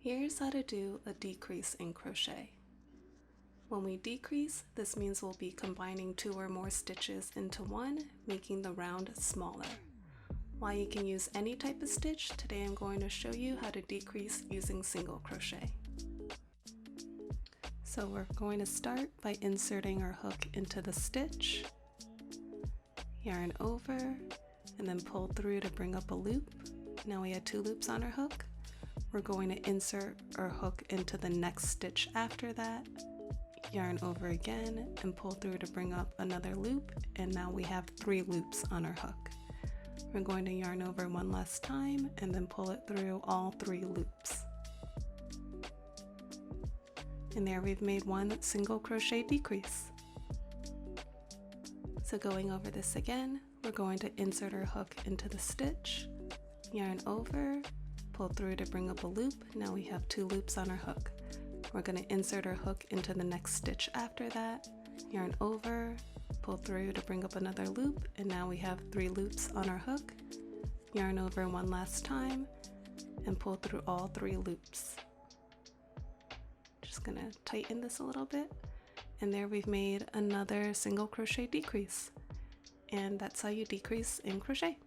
Here's how to do a decrease in crochet. When we decrease, this means we'll be combining 2 or more stitches into one, making the round smaller. While you can use any type of stitch, today I'm going to show you how to decrease using single crochet. So we're going to start by inserting our hook into the stitch, yarn over, and then pull through to bring up a loop. Now we had 2 loops on our hook. We're going to insert our hook into the next stitch after that, yarn over again, and pull through to bring up another loop, and now we have 3 loops on our hook. We're going to yarn over one last time and then pull it through all 3 loops. And there we've made one single crochet decrease. So going over this again, we're going to insert our hook into the stitch, yarn over, pull through to bring up a loop. Now we have 2 loops on our hook. We're going to insert our hook into the next stitch after that, yarn over, pull through to bring up another loop, and now we have 3 loops on our hook, yarn over one last time, and pull through all 3 loops. Just going to tighten this a little bit, and there we've made another single crochet decrease. And that's how you decrease in crochet.